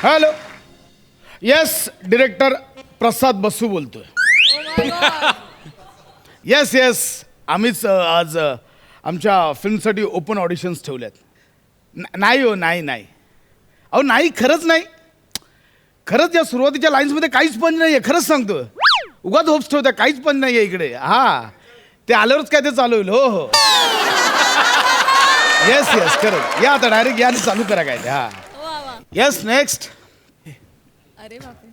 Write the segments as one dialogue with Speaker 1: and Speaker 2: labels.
Speaker 1: Hello. Yes, director प्रसाद बसू बोलतोय. Yes, आम्हीच आज आमच्या फिल्मसाठी ओपन ऑडिशन्स ठेवल्यात. नाही हो, नाही. अहो नाही, खरंच नाही. खरंच या सुरुवातीच्या लाईन्समध्ये काहीच पण नाही आहे, खरंच सांगतो. उगाच होप्स ठेवत्या, काहीच पण नाही आहे इकडे. हा, ते आल्यावरच काय ते चालू होईल. हो. येस खरंच. या आता डायरेक्ट या आणि चालू करा काय ते. हा. Yes, next.
Speaker 2: अरे बापरे.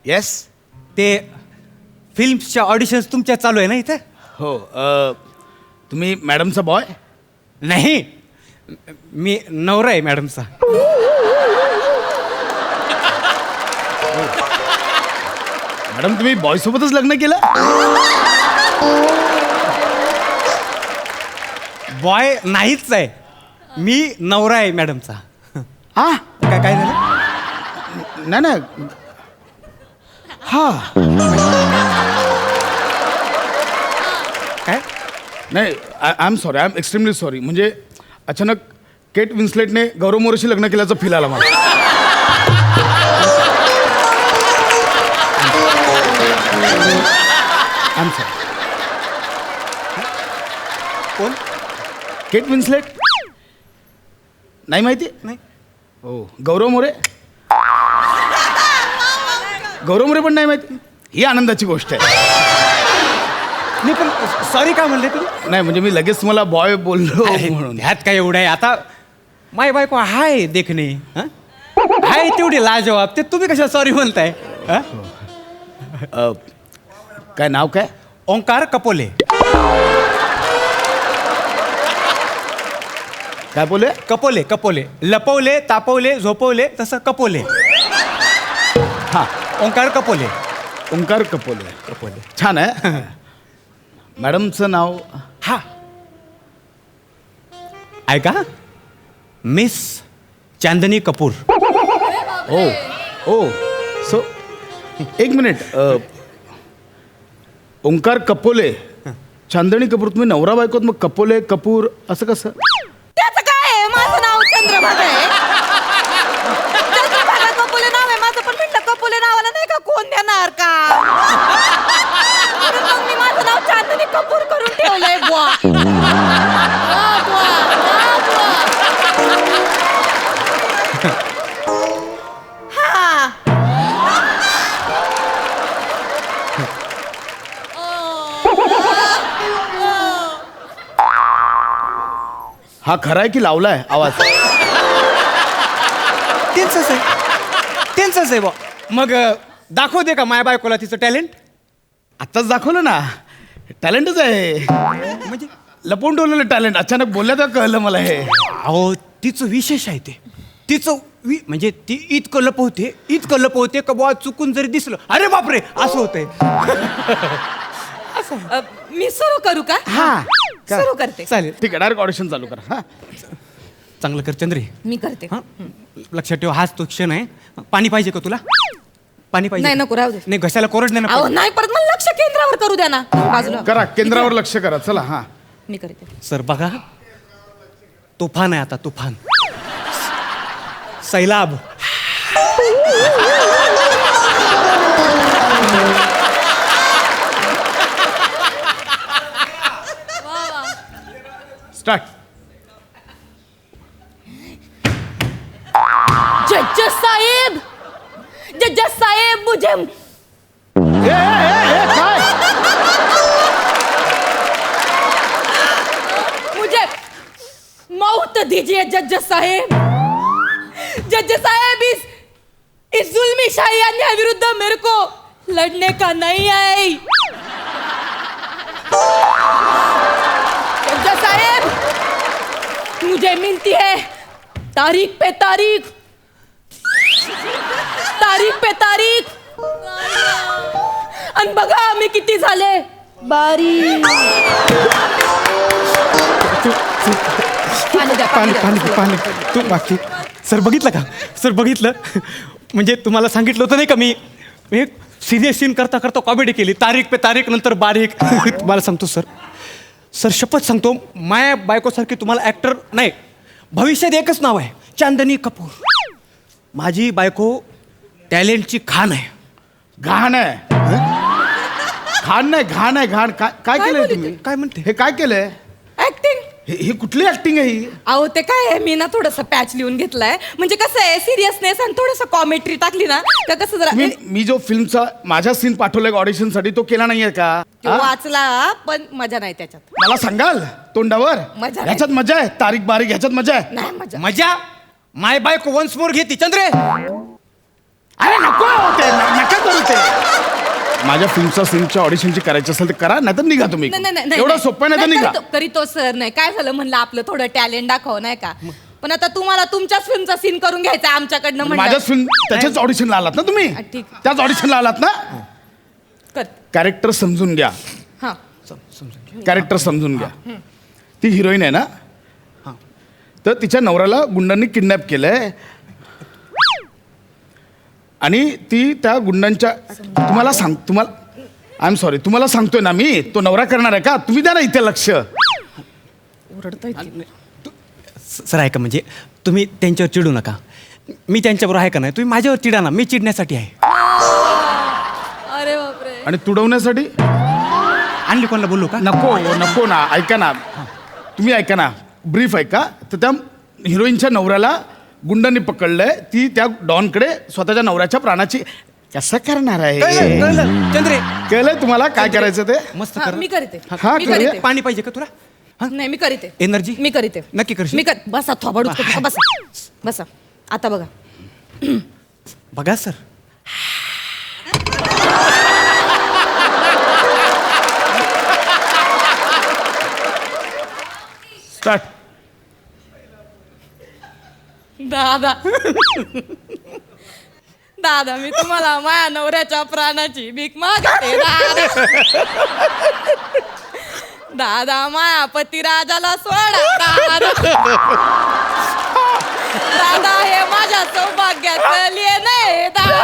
Speaker 1: येस.
Speaker 3: ते फिल्मच्या ऑडिशन्स तुमच्या चालू आहे ना इथे?
Speaker 1: हो. तुम्ही मॅडमचा बॉय?
Speaker 3: नाही, मी नवरा आहे मॅडमचा.
Speaker 1: मॅडम तुम्ही बॉय सोबतच लग्न केलं?
Speaker 3: बॉय नाहीच आहे, मी नवरा आहे मॅडमचा.
Speaker 1: हा,
Speaker 3: काय झालं?
Speaker 1: नाही. हा,
Speaker 3: काय?
Speaker 1: नाही. I am sorry, I am extremely sorry. म्हणजे अचानक केट विन्स्लेटने गौरव मोरेशी लग्न केल्याचा फील आला मला. I am sorry.
Speaker 3: कोण?
Speaker 1: केट विन्स्लेट नाही माहिती?
Speaker 3: नाही.
Speaker 1: हो. गौरव मोरे पण नाही माहिती? ही आनंदाची गोष्ट आहे.
Speaker 3: मी पण सॉरी काय म्हणले तुम्ही?
Speaker 1: नाही म्हणजे मी लगेच तुम्हाला बॉय बोललो म्हणून.
Speaker 3: ह्यात काय एवढं आहे? आता माय बायको हाय देखणे, हाय तेवढी लाजवाब, ते तुम्ही कशा सॉरी म्हणताय?
Speaker 1: काय नाव काय?
Speaker 3: ओंकार कपोले.
Speaker 1: काय बोले?
Speaker 3: कपोले. लपवले, तापवले, झोपवले, तसं कपोले.
Speaker 1: हा,
Speaker 3: ओंकार कपोले.
Speaker 1: ओंकार कपोले. छान आहे. मॅडमचं नाव?
Speaker 3: हा, ऐका, मिस चांदनी कपूर.
Speaker 1: ओ सो एक मिनिट. ओंकार कपोले, चांदणी कपूर. तुम्ही नवरा बायकोत, मग कपोले कपूर असं कसं?
Speaker 2: त्याचं काय आहे? माझं नाव चंद्रभागा आहे. चंद्रभागा कपोले नाव आहे माझं, पण म्हटलं कपोले नावाला नाही का कोण देणार का? म्हणून मग मी माझं नाव चांदनी कपूर करून ठेवलंय. बुवा. हा.
Speaker 1: हा खरा आहे की लावलाय आवाज?
Speaker 3: त्यांचंच आहे बा. मग दाखव दे का माया बायकोला तिचं टॅलेंट?
Speaker 1: आत्ताच दाखवलं ना. टॅलेंटच आहे,
Speaker 3: म्हणजे
Speaker 1: लपवून ठेवलेलं टॅलेंट. अचानक बोलल्या तर कळलं मला हे.
Speaker 3: अहो, तिचं विशेष आहे ते. तिचं म्हणजे ती इतकं लपवते का बुवा चुकून जरी दिसलं, अरे बापरे, असं होतंय.
Speaker 2: मी सुरू करू का?
Speaker 1: हा,
Speaker 2: सुरू करते.
Speaker 3: चालेल.
Speaker 1: ठीक आहे, डायरेक्ट ऑडिशन चालू करा. हा,
Speaker 3: चांगलं कर चंद्री.
Speaker 2: मी करते.
Speaker 3: हा, लक्षात ठेव, हाच तो क्षण आहे. पाणी पाहिजे का तुला? पाणी पाहिजे?
Speaker 2: नाही, नको, राहू दे.
Speaker 3: नाही, घशाला कोरड नाही
Speaker 2: अहो
Speaker 3: ना.
Speaker 2: नाही, परत मला लक्ष केंद्रावर करू द्या ना. बाजूला
Speaker 1: करा, केंद्रावर लक्ष करा. चला. हा,
Speaker 2: मी करते.
Speaker 3: सर बघा, तुफान आहे आता, तुफान. सैलाब.
Speaker 1: स्टार्ट.
Speaker 2: जज साहेब मुझे
Speaker 1: काय?
Speaker 2: मुझे मौत दीजिए जज साहेब. जज साहेब, इस जुल्मी शाही अन्याय विरुद्ध मेरे को लड़ने का नहीं है. जज साहेब, मुझे मिलती है तारीख पे तारीख, तारीख पे तारीख. आणि बघा मी किती झाले बारीक. पाणी द्या,
Speaker 3: पाणी
Speaker 2: द्या.
Speaker 3: पाणी पाणी तू बाकी सर बघितलं का सर बघितलं म्हणजे तुम्हाला सांगितलं होतं नाही का मी एक सिरियस सीन करता करता कॉमेडी केली तारीख पे तारीख नंतर बारीक तुम्हाला सांगतो सर सर शपथ सांगतो माया बायकोसारखी तुम्हाला ॲक्टर नाही भविष्यात एकच नाव आहे चांदनी कपूर माझी बायको टॅलेंटची खाण आहे
Speaker 1: घाण आहे घाण नाही घाण आहे घाण काय केलंय
Speaker 2: बोलली
Speaker 1: तुम्ही
Speaker 3: काय म्हणते
Speaker 1: हे काय केलंय
Speaker 2: ऍक्टिंग
Speaker 1: ही कुठली ऍक्टिंग आहे ही
Speaker 2: अहो ते काय आहे मी ना थोडस पॅच लिहून घेतलाय म्हणजे कसं आहे सिरियसनेस आणि थोडस कॉमेंट्री टाकली ना तर कसं जरा
Speaker 1: मी जो फिल्मचा माझा सीन पाठवलाय ऑडिशन साठी तो केला नाहीये का
Speaker 2: तो
Speaker 1: हा?
Speaker 2: वाचला पण मजा नाही त्याच्यात
Speaker 1: मला सांगाल तोंडावर
Speaker 2: मजा नाही.
Speaker 1: ह्याच्यात मजा आहे तारीख बारीक ह्याच्यात मजा आहे
Speaker 2: नाही मजा
Speaker 3: मजा माय बायको वन्स मोर घेते चंद्रे
Speaker 1: अरे नको होते नका करू ते माझ्या फिल्मच्या सीनच्या ऑडिशनची करायची असेल तर करा नाही तर निघा तुम्ही एवढं सोपं नाही तर निघा
Speaker 2: करीतो सर नाही काय झालं म्हणलं आपलं थोडं टॅलेंट दाखव नाही का पण आता तुम्हाला तुमच्याच फिल्मचा सीन करून घ्यायचा आमच्याकडनं म्हणलं
Speaker 1: माझ्याच फिल्म त्याच्याच ऑडिशनला आलात ना तुम्ही
Speaker 2: हा, ठीक.
Speaker 1: त्याच ऑडिशनला आलात ना
Speaker 2: कर
Speaker 1: कॅरेक्टर समजून घ्या
Speaker 2: हा
Speaker 1: कॅरेक्टर समजून घ्या ती हिरोईन आहे ना तर तिच्या नवऱ्याला गुंडांनी किडनॅप केलंय आणि ती त्या गुंडांच्या तुम्हाला आय एम सॉरी तुम्हाला सांगतोय ना मी तो नवरा करणार आहे का तुम्ही द्या ना इथे लक्ष
Speaker 2: ओरडता
Speaker 3: सर ऐका म्हणजे तुम्ही त्यांच्यावर चिडू नका मी त्यांच्याबरोबर आहे का नाही तुम्ही माझ्यावर चिडा ना मी चिडण्यासाठी आहे
Speaker 2: अरे बापरे
Speaker 1: आणि तुडवण्यासाठी
Speaker 3: आणली कोणाला बोलू का
Speaker 1: नको ना ऐका ना तुम्ही ऐका ना ब्रीफ ऐका तर त्या हिरोईनच्या नवऱ्याला गुंडांनी पकडलंय ती त्या डॉनकडे स्वतःच्या नवऱ्याच्या प्राणाची कसं करणार आहे
Speaker 3: कळलं चंद्रे
Speaker 1: कळलंय तुम्हाला काय करायचं ते
Speaker 3: मस्त
Speaker 2: हा,
Speaker 3: कर
Speaker 2: मी करते
Speaker 1: हा,
Speaker 2: मी
Speaker 1: करूया.
Speaker 2: करते
Speaker 3: पाणी पाहिजे का तुला
Speaker 2: नाही मी करते
Speaker 3: एनर्जी
Speaker 2: मी करते
Speaker 3: नक्की करशील?
Speaker 2: मी कर बसा थोबाडूच करतो बसा बसा आता बघा
Speaker 3: बघा सर
Speaker 1: स्टार्ट
Speaker 2: दादा दादा मी तुम्हाला माझ्या नवऱ्याच्या प्राणाची भीक मागते दादा दादा माया पतिराजाला सोडा दादा दादा हे माझ्या सौभाग्याचं लेण आहे दादा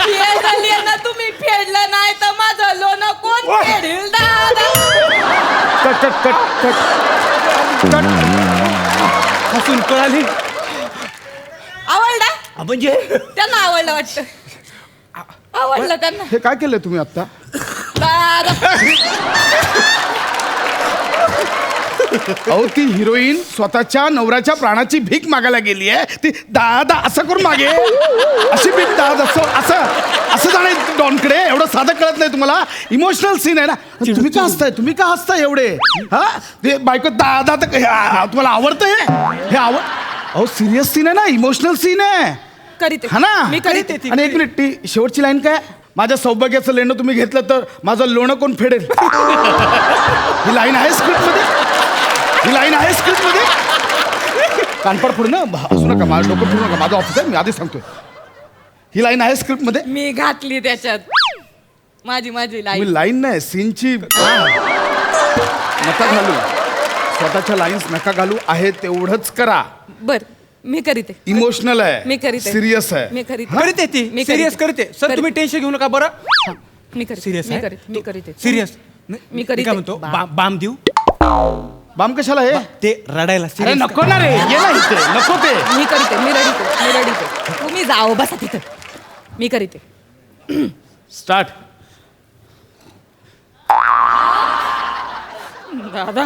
Speaker 2: हे लेण तुम्ही फेडलं नाही तर माझं लोन कोण फेडेल दादा
Speaker 1: cut cut cut cut cut
Speaker 3: हसून कळाली
Speaker 2: आवडला
Speaker 3: म्हणजे
Speaker 2: त्यांना आवडलं वाटतं आवडलं त्यांना
Speaker 1: हे काय केलंय तुम्ही आता
Speaker 2: दादा
Speaker 1: अहो ती हिरोईन स्वतःच्या नवऱ्याच्या प्राणाची भीक मागायला गेली आहे ती दादा असं करून मागे अशी भीक दादा असं जाणे डॉनकडे एवढं साधं कळत नाही तुम्हाला इमोशनल सीन आहे ना तुम्ही का हसताय एवढे हा ते बायको दादा तर तुम्हाला आवडतं हे अहो सिरियस सीन आहे ना इमोशनल सीन आहे
Speaker 2: करीते
Speaker 1: हा ना
Speaker 2: मी करीते
Speaker 1: आणि एक मिनिट ती शेवटची लाईन काय माझ्या सौभाग्याचं लेणं तुम्ही घेतलं तर माझं लोणं कोण फेडेल ही लाईन आहे स्क्रिप्ट मध्ये कानपड फोड ना असू नका माझं डोकं फिरू नका माझं ऑफिस आहे मी आधीच सांगतोय ही लाईन आहे स्क्रिप्ट मध्ये
Speaker 2: मी घातली त्याच्यात माझी लाईन
Speaker 1: तुम्ही लाईन नाही सीनची नका घालू स्वतःच्या लाईन्स नका घालू आहे तेवढंच करा
Speaker 2: बर मी करीते
Speaker 1: इमोशनल आहे
Speaker 2: मी करीते.
Speaker 1: सिरियस आहे
Speaker 2: मी करीते
Speaker 3: करते ती
Speaker 2: मी
Speaker 3: सिरियस
Speaker 2: करते.
Speaker 3: करते सर तुम्ही टेन्शन घेऊ नका बरं
Speaker 2: मी करीते
Speaker 3: सिरियस
Speaker 2: मी करीते मी करीते
Speaker 3: सिरियस
Speaker 2: मी करीते.
Speaker 3: काय म्हणतो बाम देऊ
Speaker 1: बाम कशाला हे
Speaker 3: ते रडायला
Speaker 1: अरे
Speaker 3: serious
Speaker 1: नको ना रे ये ना इथे नको ते
Speaker 2: मी करीते मी रडीते तुम्ही जाओ बसा तिथं मी करीते
Speaker 1: स्टार्ट
Speaker 2: दादा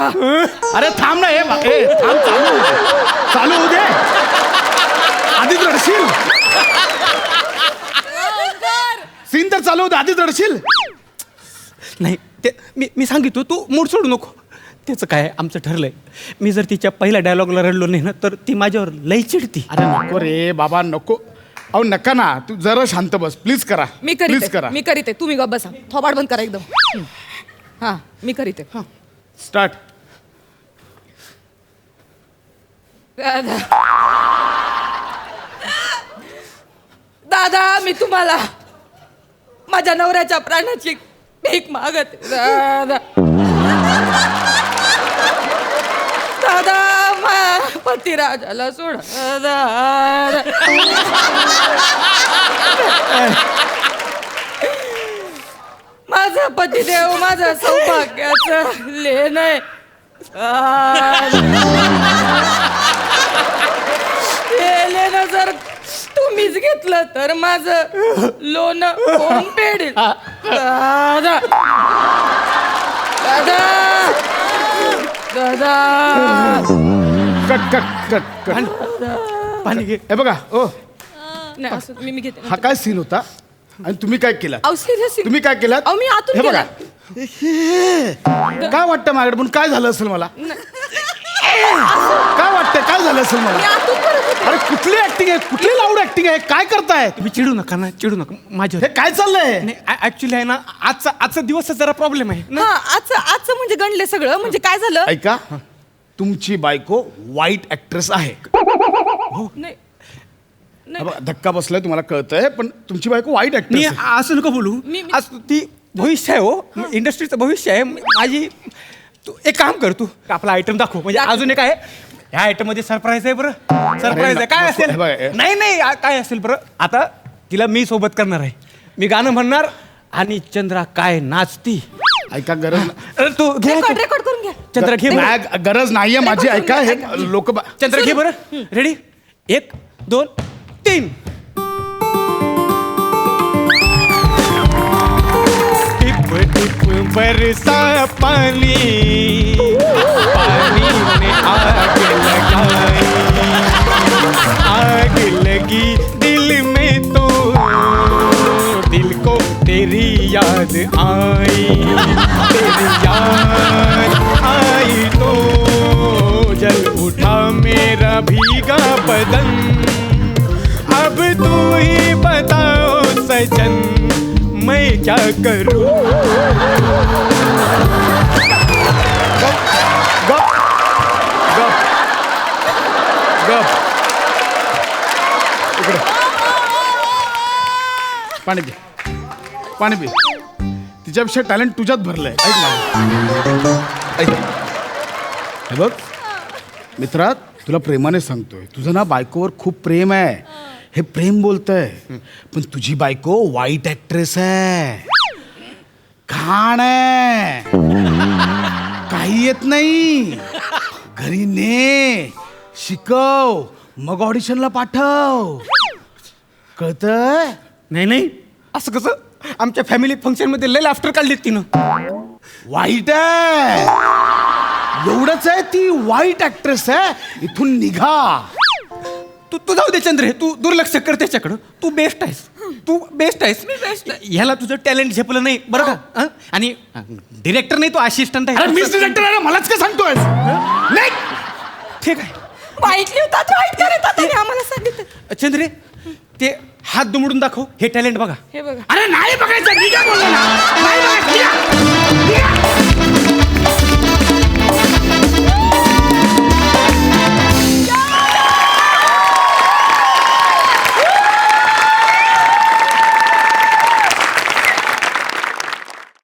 Speaker 1: अरे थांब ना थांब चालू होऊ दे आधीच रडशील सीन तर चालू होते आधीच रडशील
Speaker 3: नाही ते मी सांगितलं तू मूड सोडू नको त्याचं काय आमचं ठरलंय मी जर तिच्या पहिल्या डायलॉगला रडलो नाही ना तर ती माझ्यावर लई चिडती
Speaker 1: अरे नको रे बाबा नको अहो नका ना तू जरा शांत बस प्लीज करा
Speaker 2: मी
Speaker 1: प्लीज
Speaker 2: करीते
Speaker 1: करा
Speaker 2: मी करीते तुम्ही गप बसा थोबाड बंद करा एकदम हा मी करीते
Speaker 1: स्टार्ट
Speaker 2: दादा दादा मी तुम्हाला माझ्या नवऱ्याच्या प्राणाची भीक मागत दादा दादा पतिराजाला सोड दादा माझा पतिदेव माझा सौभाग्याचं लेण आहे हे लेणं जर तुम्हीच घेतलं तर माझं लोन कोण फेडेल दादा दादा दादा
Speaker 1: कट कट कट कट
Speaker 3: पाणी घे.
Speaker 1: हे बघा ओ
Speaker 2: नाही असं मी घेते
Speaker 1: हा काय सीन होता आणि तुम्ही काय केलं
Speaker 2: अहो सिरियस
Speaker 1: तुम्ही काय केलं
Speaker 2: अहो मी आतून
Speaker 1: हे बघा
Speaker 2: केलं.
Speaker 1: काय वाटतं माझ्याकडे पण काय झालं असेल मला काय वाटतं काय झालं असेल
Speaker 2: मी
Speaker 1: मला
Speaker 2: आतून करत होते
Speaker 1: अरे कुठली ऍक्टिंग आहे कुठली लाऊड ऍक्टिंग आहे काय करताय
Speaker 3: तुम्ही चिडू नका ना चिडू नका माझ्या
Speaker 1: हे काय चाललंय
Speaker 3: नाही ऍक्च्युली आहे ना आजचा दिवसच जरा प्रॉब्लेम आहे ना.
Speaker 2: हा आजचं म्हणजे गणले सगळं म्हणजे काय झालं
Speaker 1: ऐका तुमची बायको वाईट ऍक्ट्रेस आहे
Speaker 2: नाही
Speaker 1: हा बघा, धक्का बसलाय तुम्हाला कळतंय पण तुमची बायको वाईट
Speaker 3: मी
Speaker 1: ऍक्ट्रेस आहे
Speaker 3: असं नका बोलू
Speaker 2: मी-
Speaker 3: आज ती भविष्य आहे हो इंडस्ट्रीचं भविष्य आहे माझी तू एक काम कर तू आपला आयटम दाखव म्हणजे अजून एक आहे ह्या आयटम मध्ये सरप्राईज आहे बरं सरप्राईज आहे काय
Speaker 1: नको,
Speaker 3: असेल
Speaker 1: हे बघा,
Speaker 3: नाही नाही काय असेल बरं आता तिला मी सोबत करणार आहे मी गाणं म्हणणार आणि चंद्रा काय नाचती
Speaker 1: ऐका गरज
Speaker 3: तू घे
Speaker 2: रेकॉर्ड करून घ्या
Speaker 3: चंद्रा घे बरं.
Speaker 1: नाही, गरज नाहीये माझी ऐका हे लोक
Speaker 3: चंद्र घे बरं रेडी 1 2 3 टिप टिप बरसा पानी पानी में आग लगी दिल में तो दिल को तेरी याद आई तेरी याद आई तो जल उठा मेरा भीगा बदन अब तू ही बताओ सजन मैं क्या करूं
Speaker 1: गप गप गप इकडे पाणी घे पाणी पी तिच्यापेक्षा टॅलेंट तुझ्यात भरलंय ऐक ना ऐक हे बघ मित्रा तुला प्रेमाने सांगतोय तुझं ना बायकोवर खूप प्रेम आहे हे प्रेम बोलतंय पण तुझी बायको वाईट ऍक्ट्रेस आहे घाण आहे काही येत नाही घरी ने शिकव मग ऑडिशनला पाठव कळतंय
Speaker 3: नाही नाही असं कसं आमच्या फॅमिली फंक्शन मध्ये लय लाफ्टर काढलीत तिनं
Speaker 1: वाईट आहे एवढंच आहे ती वाईट ऍक्ट्रेस आहे इथून निघा
Speaker 3: तू जाऊ दे चंद्र तू दुर्लक्ष कर त्याच्याकडं तू बेस्ट आहेस तू बेस्ट आहेस ह्याला तुझं टॅलेंट झेपलं नाही बरं का हं? आणि डिरेक्टर नाही तो असिस्टंट
Speaker 1: अरे
Speaker 3: आहे
Speaker 1: मिस डिरेक्टर आहे ना, मलाच काय सांगतोय नाही
Speaker 3: ठीक आहे
Speaker 2: वाईट लिहतात वाईट करतात आणि आम्हाला सांगितलं
Speaker 3: चंद्रे ते हात दुमडून दाखव हे टॅलेंट बघा
Speaker 2: हे बघा
Speaker 1: अरे नाही बघायचं मी काय बोललो ना नाही बघायचं निघा. निघा.